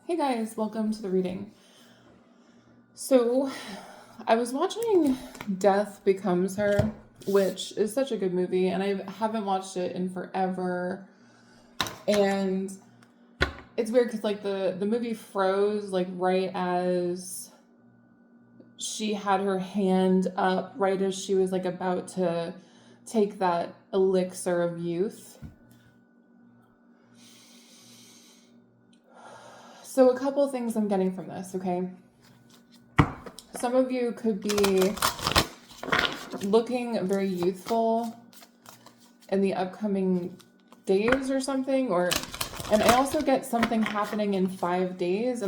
Hey guys, welcome to the reading. So, I was watching Death Becomes Her, which is such a good movie, and I haven't watched it in forever. And it's weird because like the movie froze like right as she had her hand up, right as she was like about to take that elixir of youth. So a couple things I'm getting from this, okay? Some of you could be looking very youthful in the upcoming days or something, and I also get something happening in 5 days,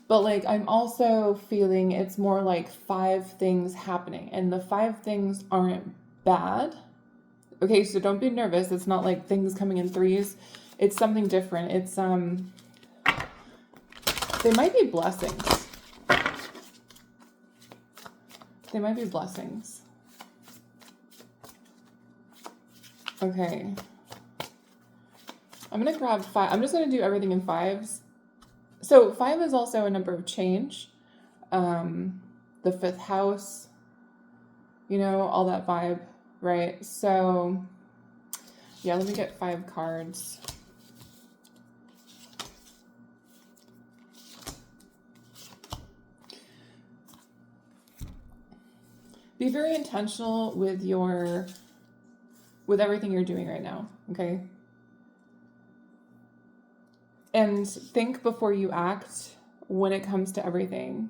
but I'm also feeling it's more like 5 things happening, and the 5 things aren't bad. Okay, so don't be nervous. It's not like things coming in threes. It's something different. They might be blessings. They might be blessings. Okay. I'm going to grab 5. I'm just going to do everything in 5s. So 5 is also a number of change. The 5th house, all that vibe, right? So, yeah, let me get 5 cards. Be very intentional with everything you're doing right now, okay? And think before you act when it comes to everything.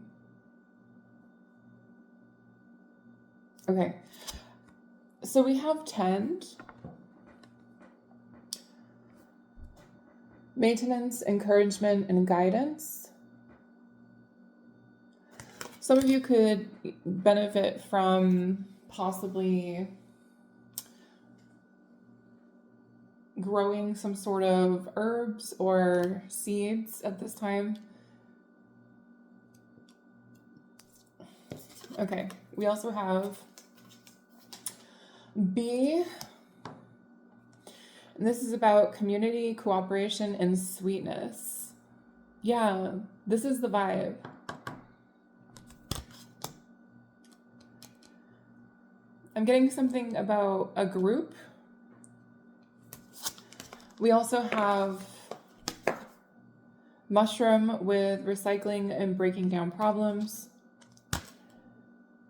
Okay. So we have tend, maintenance, encouragement, and guidance. Some of you could benefit from possibly growing some sort of herbs or seeds at this time. Okay, we also have B, and this is about community, cooperation, and sweetness. Yeah, this is the vibe. I'm getting something about a group. We also have mushroom with recycling and breaking down problems.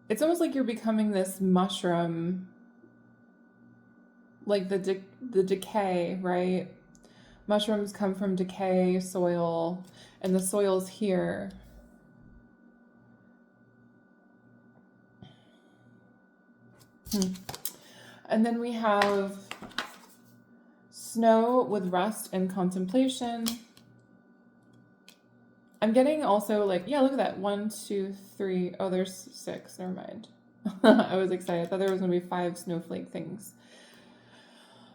It's almost like you're becoming this mushroom, like the decay, right? Mushrooms come from decay, soil, and the soil's here. And then we have snow with rest and contemplation. I'm getting also look at that. 1, 2, 3. Oh, there's 6. Never mind. I was excited. I thought there was going to be 5 snowflake things.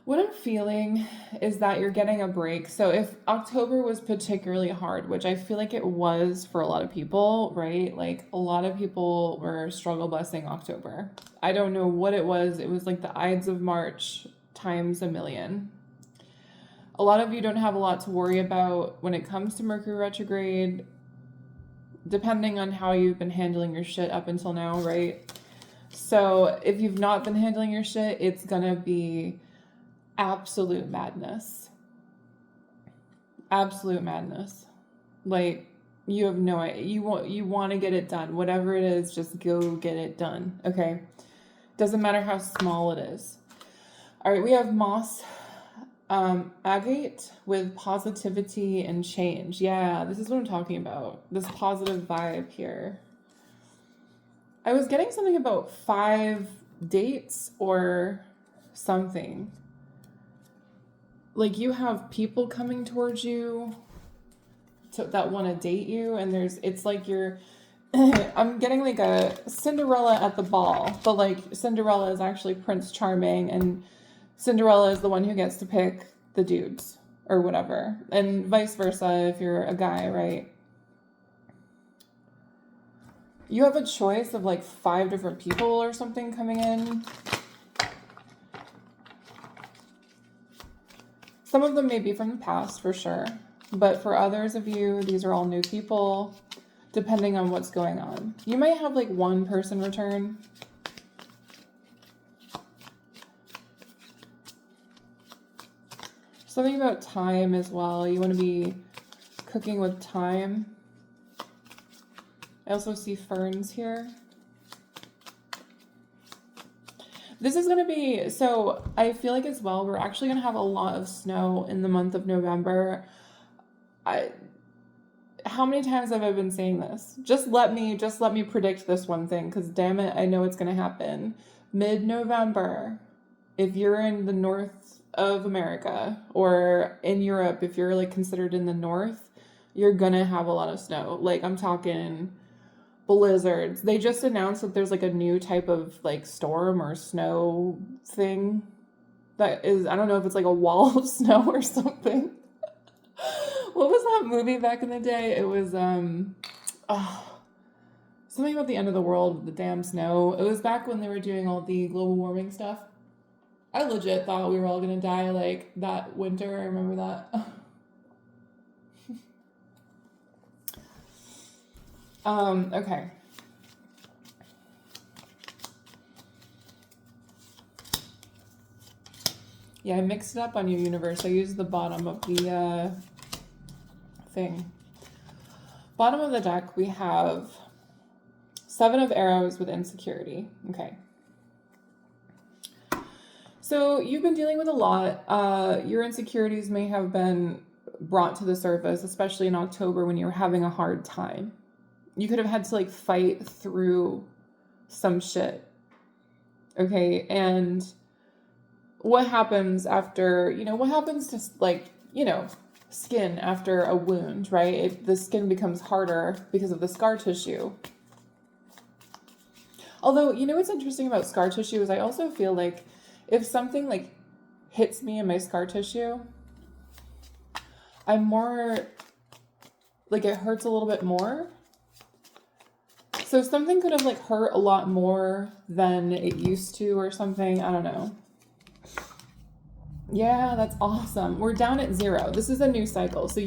What I'm feeling is that you're getting a break. So if October was particularly hard, which I feel like it was for a lot of people, right? Like a lot of people were struggle busing October. I don't know what it was. It was like the Ides of March times a million. A lot of you don't have a lot to worry about when it comes to Mercury retrograde, depending on how you've been handling your shit up until now, right? So if you've not been handling your shit, it's gonna be absolute madness. Absolute madness. Like, you have no idea. You want to get it done. Whatever it is, just go get it done, okay? Doesn't matter how small it is. All right, we have moss agate with positivity and change. Yeah, this is what I'm talking about. This positive vibe here. I was getting something about 5 dates or something. Like you have people coming towards you that want to date you, and it's like you're I'm getting like a Cinderella at the ball, but like Cinderella is actually Prince Charming, and Cinderella is the one who gets to pick the dudes or whatever, and vice versa if you're a guy, right? You have a choice of like 5 different people or something coming in. Some of them may be from the past for sure. But for others of you, these are all new people, depending on what's going on. You might have like one person return. Something about time as well. You want to be cooking with time. I also see ferns here. This is going to be, so I feel like as well, we're actually going to have a lot of snow in the month of November. How many times have I been saying this? Just let me predict this one thing, because damn it, I know it's going to happen. Mid-November, if you're in the north of America, or in Europe, if you're like considered in the north, you're going to have a lot of snow. Like, I'm talking blizzards. They just announced that there's like a new type of like storm or snow thing that is, I don't know if it's like a wall of snow or something. What was that movie back in the day? It was something about the end of the world with the damn snow. It was back when they were doing all the global warming stuff. I legit thought we were all gonna die like that winter. I remember that. Okay. Yeah, I mixed it up on your universe. I used the bottom of the thing. Bottom of the deck, we have 7 of arrows with insecurity. Okay. So you've been dealing with a lot. Your insecurities may have been brought to the surface, especially in October when you were having a hard time. You could have had to like fight through some shit. Okay. And what happens after, what happens to like, skin after a wound, right? The skin becomes harder because of the scar tissue. Although, what's interesting about scar tissue is I also feel like if something like hits me in my scar tissue, I'm more, like it hurts a little bit more. So something could have like hurt a lot more than it used to or something. I don't know. Yeah, that's awesome. We're down at 0. This is a new cycle. So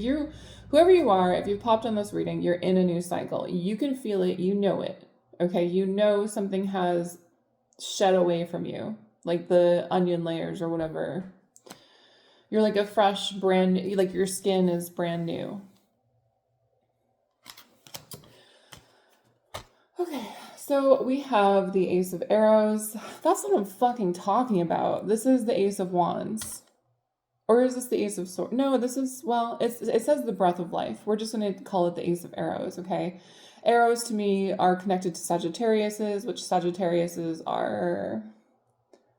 whoever you are, if you've popped on this reading, you're in a new cycle. You can feel it. You know it. Okay. Something has shed away from you, like the onion layers or whatever. You're like a fresh brand, like your skin is brand new. Okay, so we have the Ace of Arrows. That's what I'm fucking talking about. This is the Ace of Wands. Or is this the Ace of Swords? No, this is, well, it says the Breath of Life. We're just going to call it the Ace of Arrows, okay? Arrows to me are connected to Sagittariuses, which Sagittariuses are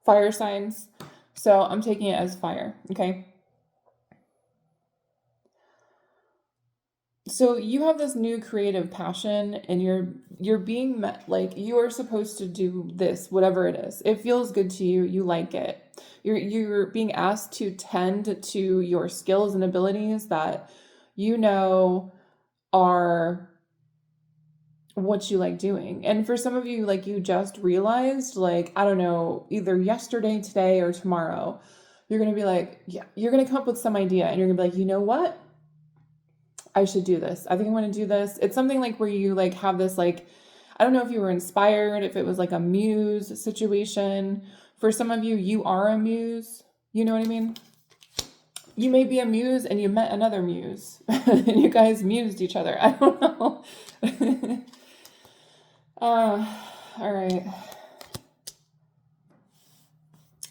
fire signs. So I'm taking it as fire, okay? So you have this new creative passion and you're being met, like you are supposed to do this, whatever it is. It feels good to you. You like it. You're being asked to tend to your skills and abilities that are what you like doing. And for some of you, like you just realized, like, I don't know, either yesterday, today, or tomorrow, you're going to be like, yeah, you're going to come up with some idea and you're going to be like, you know what? I should do this. I think I'm going to do this. It's something like where you like have this, like, I don't know if you were inspired, if it was like a muse situation. For some of you, you are a muse. You know what I mean? You may be a muse and you met another muse and you guys mused each other. I don't know. All right.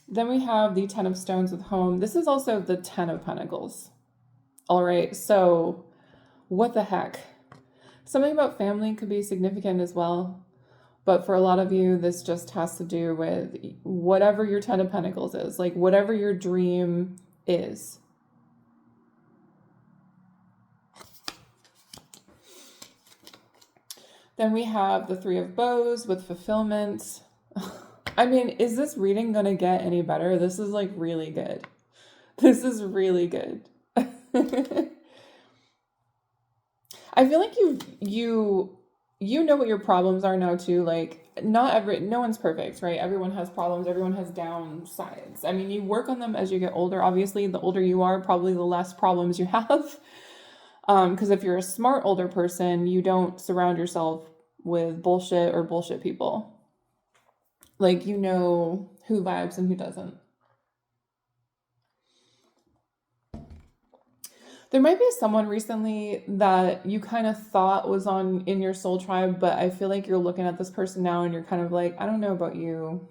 Then we have the 10 of Stones with Home. This is also the 10 of Pentacles. All right. So what the heck? Something about family could be significant as well. But for a lot of you, this just has to do with whatever your 10 of Pentacles is, like whatever your dream is. Then we have the 3 of Bows with fulfillment. I mean, is this reading going to get any better? This is like really good. This is really good. I feel like you know what your problems are now too. Like no one's perfect, right? Everyone has problems. Everyone has downsides. I mean, you work on them as you get older. Obviously, the older you are, probably the less problems you have. Because if you're a smart older person, you don't surround yourself with bullshit or bullshit people. Like, you know who vibes and who doesn't. There might be someone recently that you kind of thought was on in your soul tribe, but I feel like you're looking at this person now and you're kind of like, I don't know about you.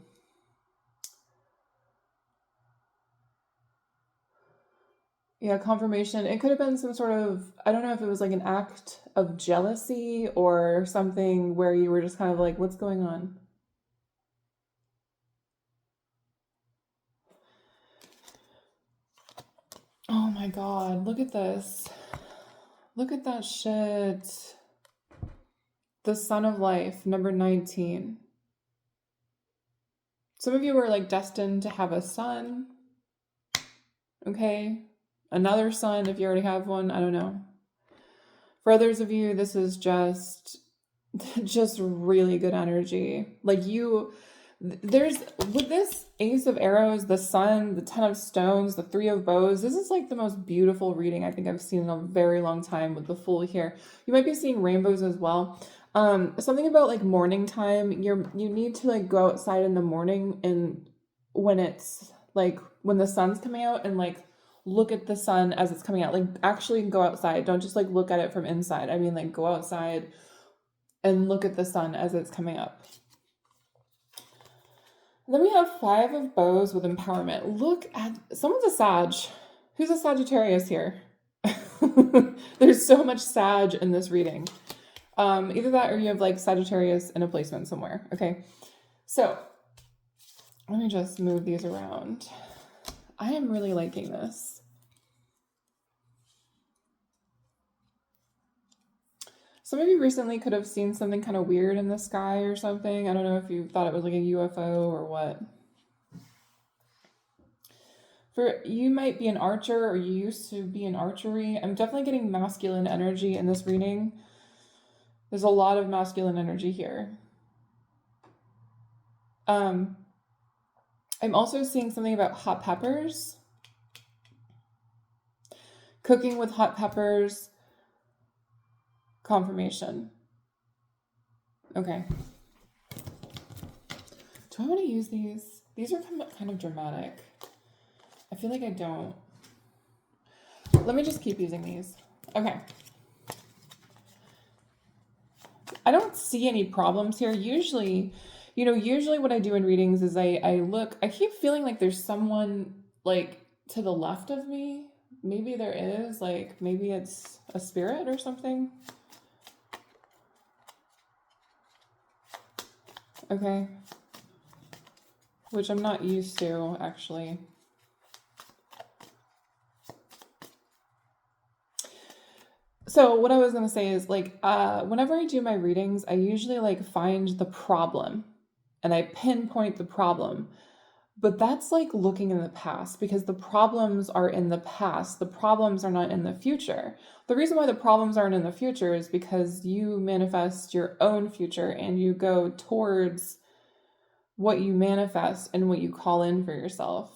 Yeah, confirmation. It could have been some sort of, I don't know if it was like an act of jealousy or something where you were just kind of like, what's going on? Oh my God, look at this. Look at that shit. The Sun of Life, number 19. Some of you are like destined to have a son. Okay. Another son if you already have one. I don't know. For others of you, this is just really good energy. Like there's with this Ace of Arrows, the Sun, the Ten of Stones, the Three of Bows. This is like the most beautiful reading I think I've seen in a very long time with the Fool here. You might be seeing rainbows as well. Something about like morning time. You need to like go outside in the morning, and when it's like when the sun's coming out, and like look at the sun as it's coming out. Like actually go outside. Don't just like look at it from inside. I mean, like go outside and look at the sun as it's coming up. Then we have Five of Bows with empowerment. Look at some of the Sag. Who's a Sagittarius here? There's so much Sag in this reading. Either that or you have like Sagittarius in a placement somewhere. Okay. So let me just move these around. I am really liking this. Some of you recently could have seen something kind of weird in the sky or something. I don't know if you thought it was like a UFO or what. For you might be an archer or you used to be in archery. I'm definitely getting masculine energy in this reading. There's a lot of masculine energy here. I'm also seeing something about hot peppers. Cooking with hot peppers. Confirmation. Okay. Do I want to use these? These are kind of dramatic. I feel like I don't. Let me just keep using these. Okay. I don't see any problems here. Usually what I do in readings is I keep feeling like there's someone like to the left of me. Maybe there is, like maybe it's a spirit or something. Okay. Which I'm not used to, actually. So what I was going to say is like, whenever I do my readings, I usually like find the problem and I pinpoint the problem. But that's like looking in the past because the problems are in the past. The problems are not in the future. The reason why the problems aren't in the future is because you manifest your own future and you go towards what you manifest and what you call in for yourself.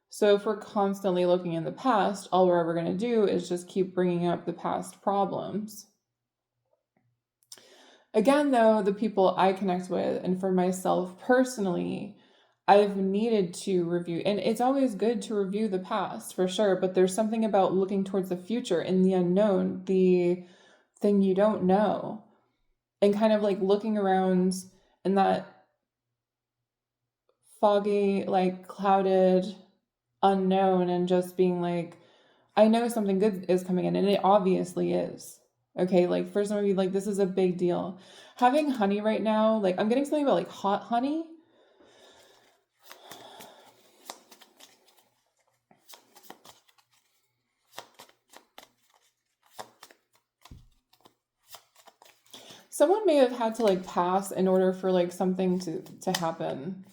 So if we're constantly looking in the past, all we're ever going to do is just keep bringing up the past problems. Again, though, the people I connect with, and for myself personally, I've needed to review, and it's always good to review the past for sure, but there's something about looking towards the future in the unknown, the thing you don't know, and kind of like looking around in that foggy, like clouded unknown and just being like, I know something good is coming in, and it obviously is. Okay, like for some of you, like this is a big deal. Having honey right now, like I'm getting something about like hot honey. Someone may have had to like pass in order for like something to happen.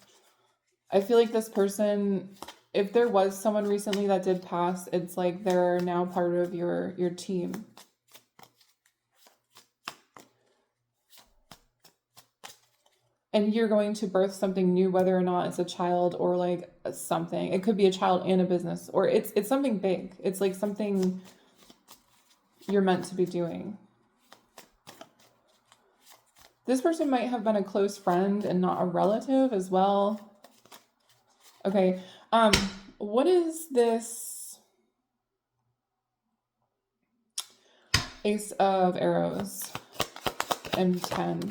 I feel like this person, if there was someone recently that did pass, it's like they're now part of your team. And you're going to birth something new, whether or not it's a child or like something. It could be a child and a business, or it's something big. It's like something you're meant to be doing. This person might have been a close friend and not a relative as well. Okay. What is this Ace of Arrows and 10?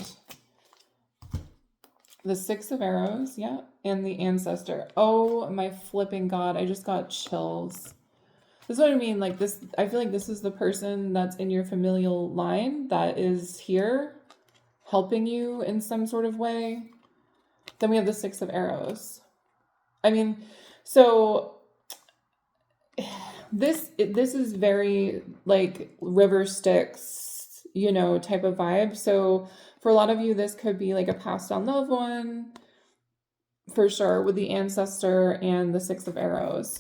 The 6 of Arrows, yeah, and the Ancestor. Oh my flipping God, I just got chills. This is what I mean, like this, I feel like this is the person that's in your familial line that is here helping you in some sort of way. Then we have the 6 of Arrows. I mean, so this is very like River Styx, you know, type of vibe. So for a lot of you, this could be like a passed on loved one, for sure, with the Ancestor and the 6 of Arrows.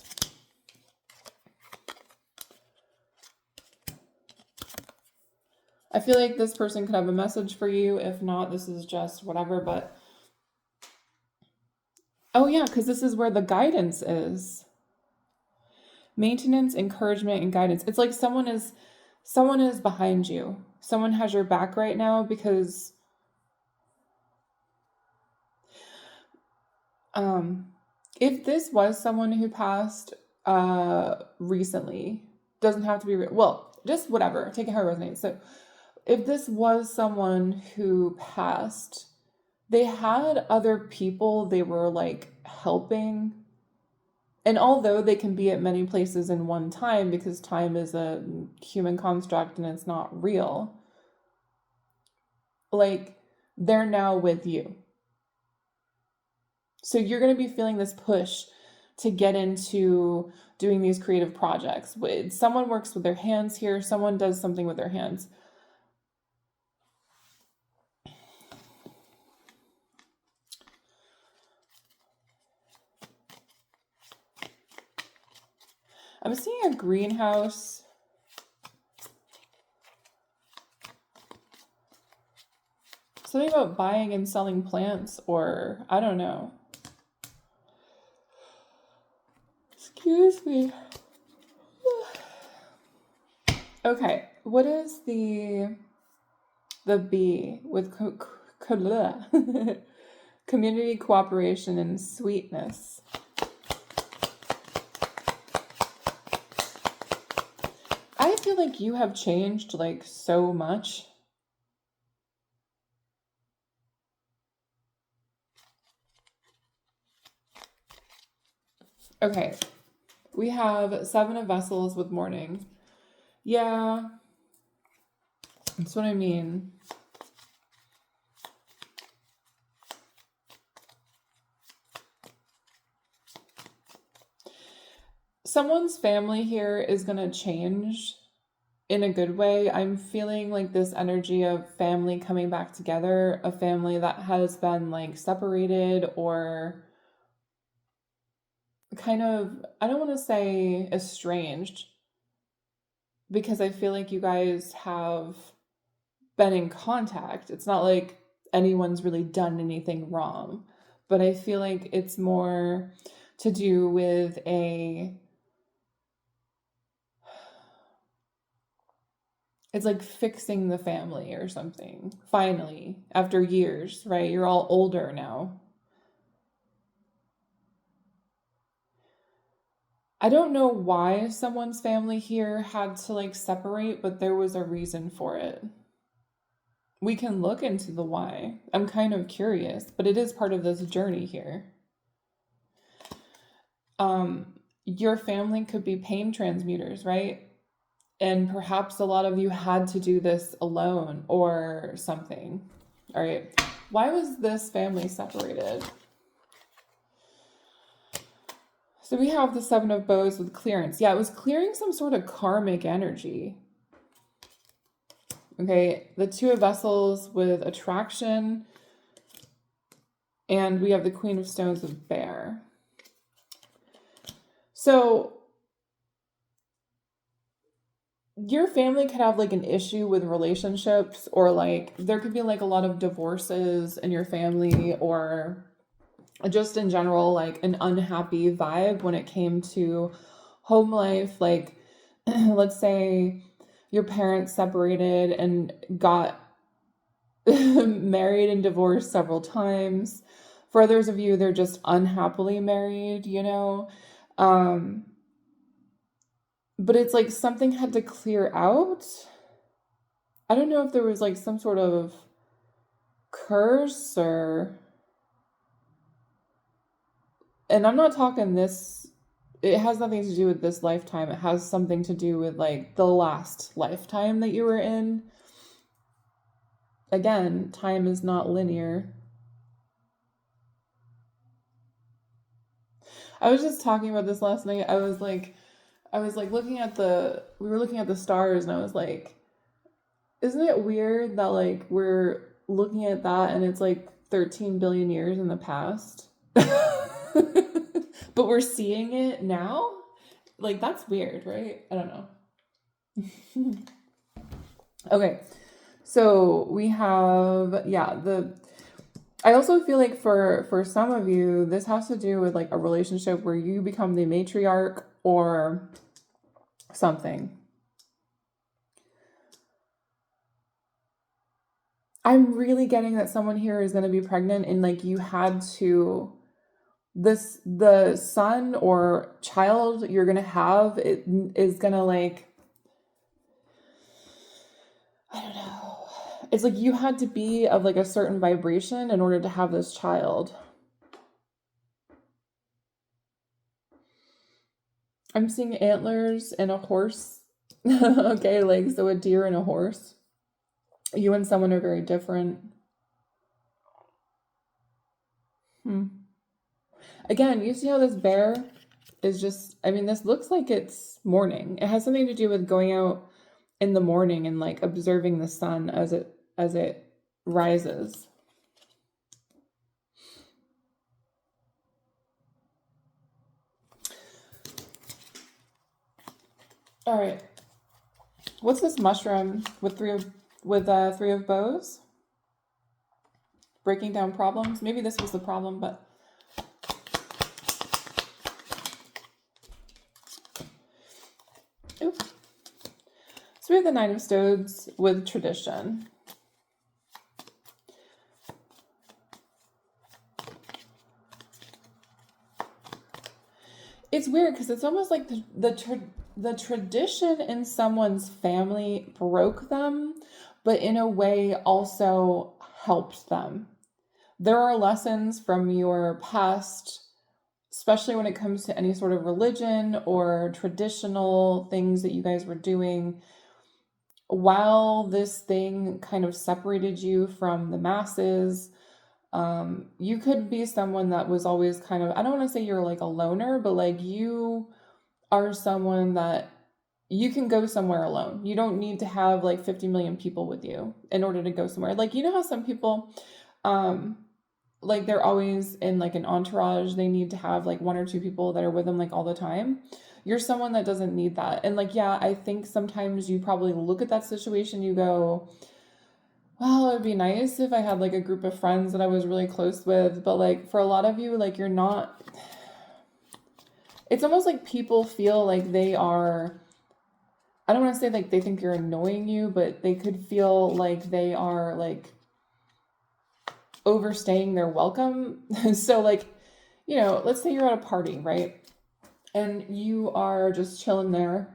I feel like this person could have a message for you. If not, this is just whatever, but oh yeah, because this is where the guidance is. Maintenance, encouragement, and guidance. It's like someone is behind you. Someone has your back right now because if this was someone who passed recently, doesn't have to be well, just whatever, take it how it resonates. So if this was someone who passed, they had other people they were like helping. And although they can be at many places in one time because time is a human construct and it's not real, like they're now with you. So you're going to be feeling this push to get into doing these creative projects. Someone works with their hands here, someone does something with their hands. I'm seeing a greenhouse. Something about buying and selling plants, or I don't know. Excuse me. Okay, what is the B with community cooperation and sweetness? I feel like you have changed like so much. Okay, we have 7 of Vessels with Morning. Yeah, that's what I mean. Someone's family here is going to change in a good way. I'm feeling like this energy of family coming back together, a family that has been like separated or kind of, I don't want to say estranged, because I feel like you guys have been in contact. It's not like anyone's really done anything wrong, but I feel like it's more to do with it's like fixing the family or something. Finally, after years, right? You're all older now. I don't know why someone's family here had to like separate, but there was a reason for it. We can look into the why. I'm kind of curious, but it is part of this journey here. Your family could be pain transmuters, right? And perhaps a lot of you had to do this alone or something. All right. Why was this family separated? So we have the 7 of Bows with clearance. Yeah, it was clearing some sort of karmic energy. Okay, the 2 of Vessels with attraction. And we have the Queen of Stones with Bear. So your family could have like an issue with relationships, or like there could be like a lot of divorces in your family, or just in general like an unhappy vibe when it came to home life. Like let's say your parents separated and got married and divorced several times. For others of you, they're just unhappily married, you know? Um, but it's like something had to clear out. I don't know if there was like some sort of curse or, and I'm not talking this, it has nothing to do with this lifetime. It has something to do with like the last lifetime that you were in. Again, time is not linear. I was just talking about this last night. I was like looking at we were looking at the stars and I was like, isn't it weird that like we're looking at that and it's like 13 billion years in the past? But we're seeing it now? Like that's weird, right? I don't know. Okay. So we have, yeah, I also feel like for some of you, this has to do with like a relationship where you become the matriarch or something. I'm really getting that someone here is going to be pregnant and like you had to the son or child you're going to have it is going to like, I don't know. It's like you had to be of like a certain vibration in order to have this child. I'm seeing antlers and a horse. Okay, like so a deer and a horse. You and someone are very different. Again, you see how this bear is just, I mean, this looks like it's morning. It has something to do with going out in the morning and like observing the sun as it rises. All right. What's this mushroom with three of bows? Breaking down problems. Maybe this was the problem, but ooh. So we have the Nine of Stones with tradition. It's weird because it's almost like the tradition in someone's family broke them, but in a way also helped them. There are lessons from your past, especially when it comes to any sort of religion or traditional things that you guys were doing. While this thing kind of separated you from the masses, you could be someone that was always kind of, I don't want to say you're like a loner, but like you are someone that you can go somewhere alone. You don't need to have like 50 million people with you in order to go somewhere. Like, you know how some people, like they're always in like an entourage. They need to have like one or two people that are with them like all the time. You're someone that doesn't need that. And like, yeah, I think sometimes you probably look at that situation, you go, well, it would be nice if I had like a group of friends that I was really close with. But like for a lot of you, like you're not, it's almost like people feel like they are, I don't want to say like they think you're annoying you, but they could feel like they are like overstaying their welcome. So like, you know, let's say you're at a party, right? And you are just chilling there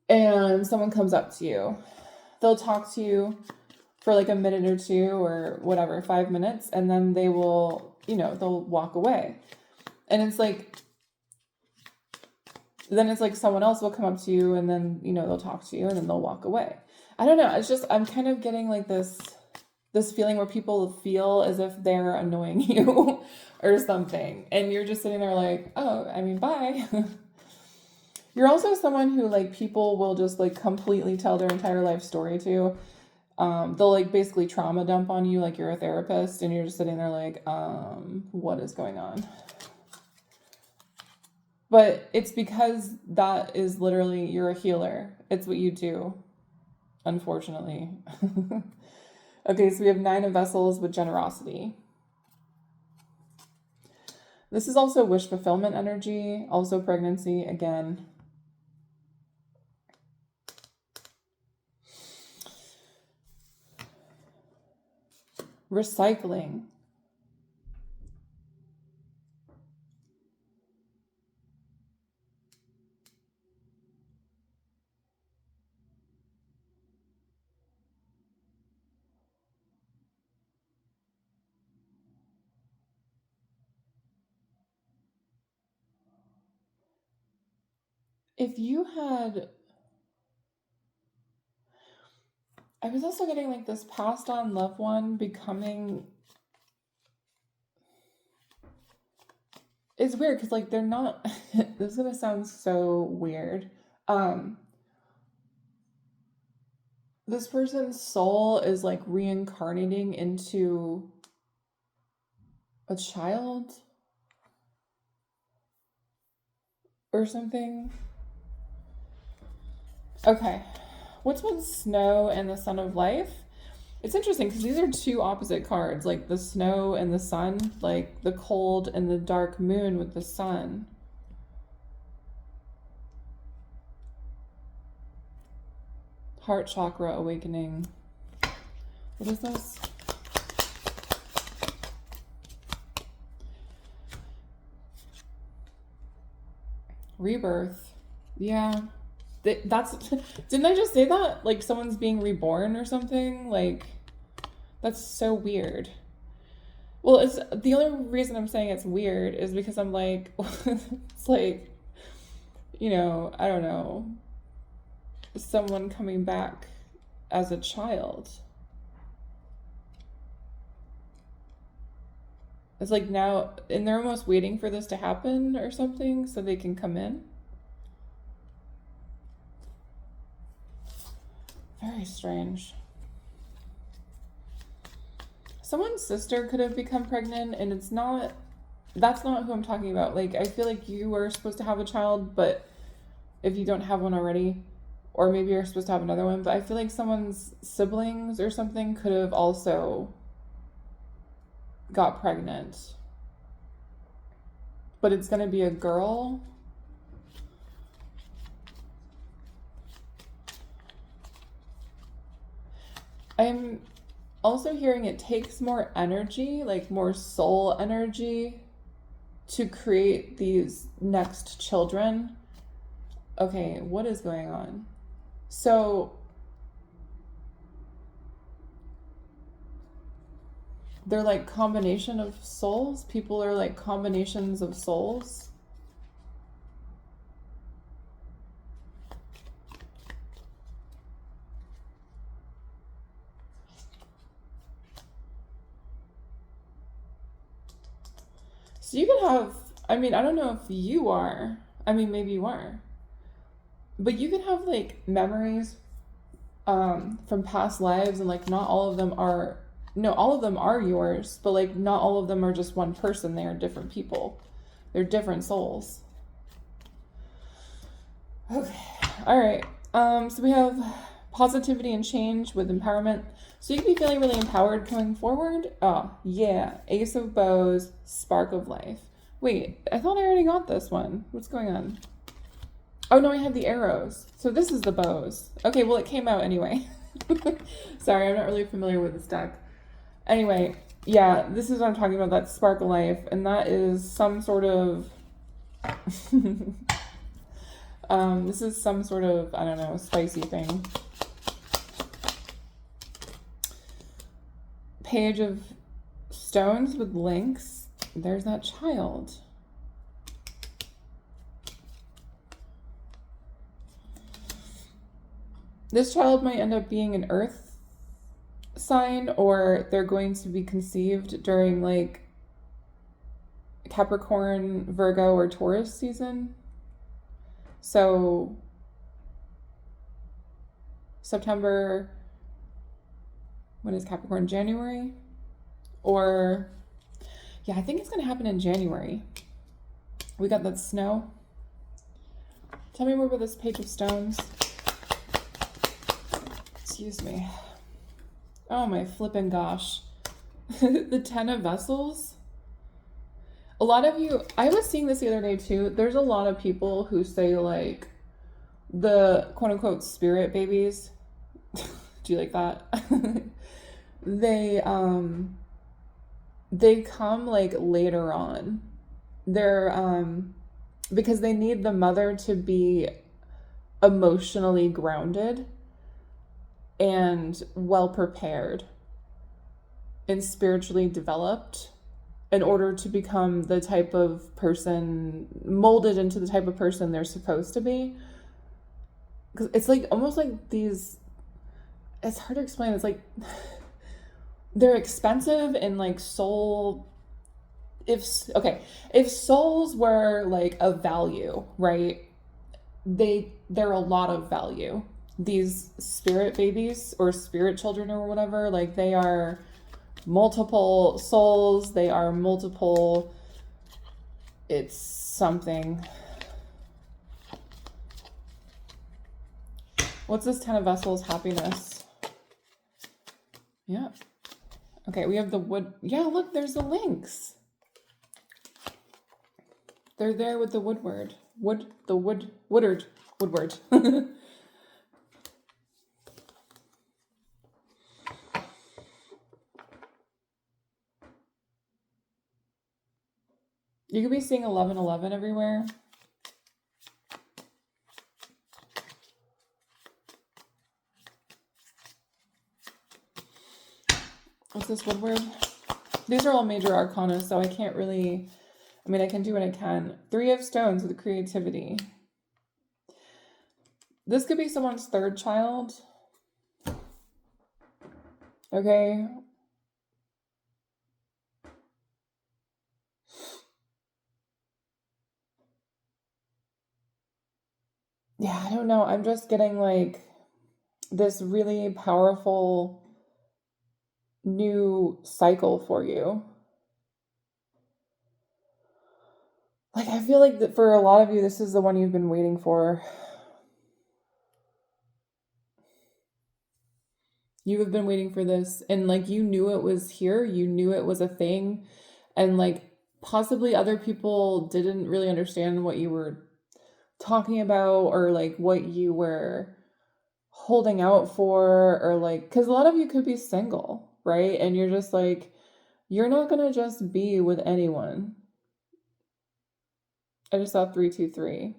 and someone comes up to you. They'll talk to you for like a minute or two or whatever, 5 minutes, and then they will, you know, they'll walk away. And it's like, then it's like someone else will come up to you and then, you know, they'll talk to you and then they'll walk away. I don't know. It's just, I'm kind of getting like this feeling where people feel as if they're annoying you or something. And you're just sitting there like, oh, I mean, bye. You're also someone who like people will just like completely tell their entire life story to. They'll like basically trauma dump on you like you're a therapist and you're just sitting there like, what is going on? But it's because that is literally, you're a healer. It's what you do, unfortunately. Okay, so we have 9 of Vessels with generosity. This is also wish fulfillment energy, also pregnancy again. Recycling. If you had, I was also getting like this passed on loved one becoming, it's weird because like they're not, this is gonna sound so weird. Um, this person's soul is like reincarnating into a child or something. Okay. What's one snow and the sun of life? It's interesting because these are two opposite cards, like the snow and the sun, like the cold and the dark moon with the sun. Heart chakra awakening. What is this? Rebirth. Yeah. That's didn't I just say that? Like someone's being reborn or something? Like that's so weird. Well, it's the only reason I'm saying it's weird is because I'm like it's like, I don't know, someone coming back as a child. It's like now, and they're almost waiting for this to happen or something so they can come in. Very strange. Someone's sister could have become pregnant, and that's not who I'm talking about. Like, I feel like you were supposed to have a child, but if you don't have one already, or maybe you're supposed to have another one, but I feel like someone's siblings or something could have also got pregnant. But it's gonna be a girl. I'm also hearing it takes more energy, like more soul energy, to create these next children. Okay, what is going on? So they're like combination of souls. People are like combinations of souls. So you can have, I mean, I don't know if you are, I mean, maybe you are, but you can have like memories from past lives, and like not all of them are, no, all of them are yours, but like not all of them are just one person. They are different people. They're different souls. Okay. All right. So we have positivity and change with empowerment. So you can be feeling really empowered going forward. Oh, yeah. Ace of Bows, Spark of Life. Wait, I thought I already got this one. What's going on? Oh, no, I have the arrows. So this is the bows. Okay, well, it came out anyway. Sorry, I'm not really familiar with this deck. Anyway, yeah, this is what I'm talking about, that Spark of Life. And that is some sort of... this is some sort of, I don't know, spicy thing. Page of Stones with links. There's that child. This child might end up being an earth sign, or they're going to be conceived during like Capricorn, Virgo, or Taurus season. So September, when is Capricorn? January? Or, yeah, I think it's going to happen in January. We got that snow. Tell me more about this Page of Stones. Excuse me. Oh my flippin' gosh. The Ten of Vessels. A lot of you, I was seeing this the other day too. There's a lot of people who say like the quote unquote spirit babies. Do you like that? they they come like later on. They're because they need the mother to be emotionally grounded and well prepared and spiritually developed in order to become the type of person, molded into the type of person they're supposed to be. Because it's like almost like these, it's hard to explain. It's like they're expensive and like soul. If souls were like a value, right? They're a lot of value. These spirit babies or spirit children or whatever, like they are multiple souls, they are multiple, it's something. What's this 10 of Vessels? Happiness. Yeah. Okay, we have the wood. Yeah, look, there's the links. They're there with the Woodward. Woodward. You could be seeing 1111 everywhere. What's this Woodward? These are all major arcana, so I can't really, I mean, I can do what I can. 3 of Stones with creativity. This could be someone's third child. Okay. Yeah, I don't know. I'm just getting like this really powerful new cycle for you. Like, I feel like that for a lot of you, this is the one you've been waiting for. You have been waiting for this, and like you knew it was here, you knew it was a thing, and like possibly other people didn't really understand what you were talking about or like what you were holding out for, or like, because a lot of you could be single, right? And you're just like, you're not gonna just be with anyone. I just saw 323.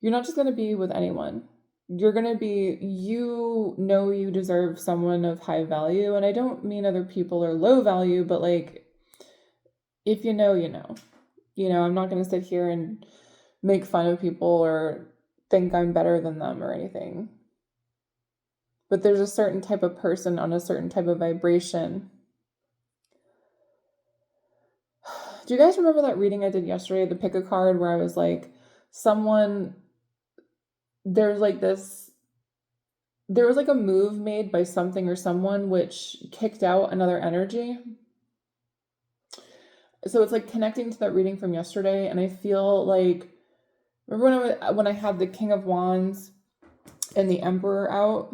You're not just gonna be with anyone. You're gonna be, you know, you deserve someone of high value. And I don't mean other people are low value, but like, if you know, you know. You know, I'm not gonna sit here and make fun of people or think I'm better than them or anything. But there's a certain type of person on a certain type of vibration. Do you guys remember that reading I did yesterday, the pick a card, where I was like, someone, there's like this, there was like a move made by something or someone which kicked out another energy. So it's like connecting to that reading from yesterday, and I feel like, remember when I had the King of Wands and the Emperor out?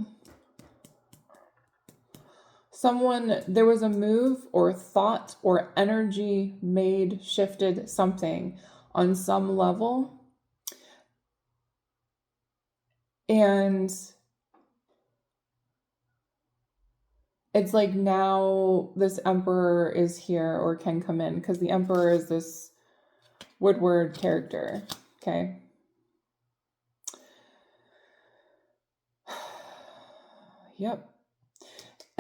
Someone, there was a move or thought or energy made, shifted something on some level. And it's like now this Emperor is here or can come in, because the Emperor is this Woodward character. Okay. Yep.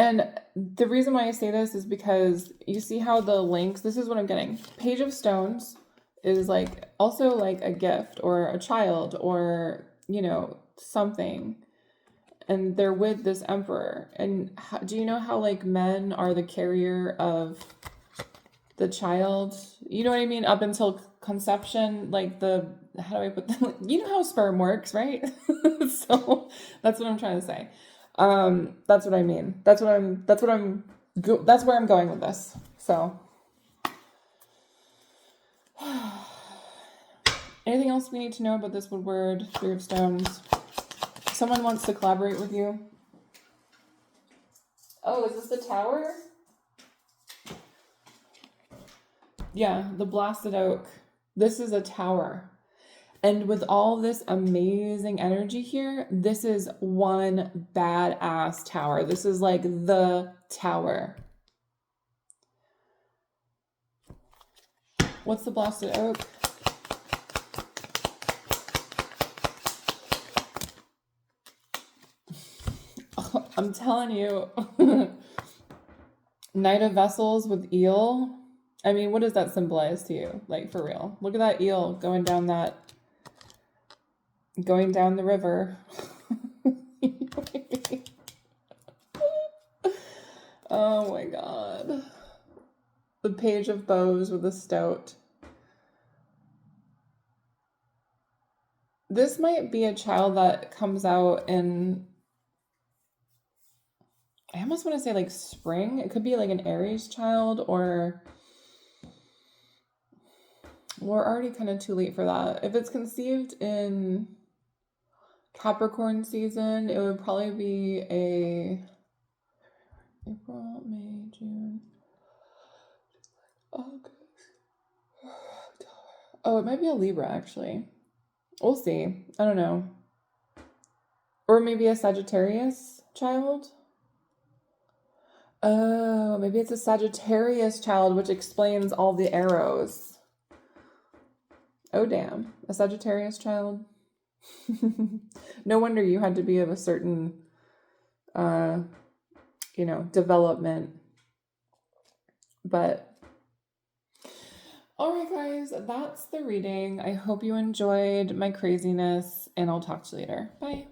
And the reason why I say this is because you see how the links, this is what I'm getting. Page of Stones is like also like a gift or a child or, you know, something. And they're with this Emperor. And how, do you know how like men are the carrier of the child? You know what I mean? Up until conception, like the, how do I put that? You know how sperm works, right? So that's what I'm trying to say. That's what I mean. That's where I'm going with this. So anything else we need to know about this Woodward, 3 of Stones? Someone wants to collaborate with you. Oh, is this the Tower? Yeah, the Blasted Oak. This is a tower. And with all this amazing energy here, this is one badass tower. This is like the tower. What's the blasted oak? I'm telling you. Knight of Vessels with eel. I mean, what does that symbolize to you? Like, for real. Look at that eel going down the river. Oh my god. The Page of Bows with a stout. This might be a child that comes out in, I almost want to say like spring. It could be like an Aries child, or we're already kind of too late for that. If it's conceived in Capricorn season, it would probably be a April, May, June, August. Oh, it might be a Libra actually. We'll see. I don't know. Or maybe a Sagittarius child. Oh, maybe it's a Sagittarius child, which explains all the arrows. Oh, damn. A Sagittarius child? No wonder you had to be of a certain, development. But, all right, guys, that's the reading. I hope you enjoyed my craziness, and I'll talk to you later. Bye.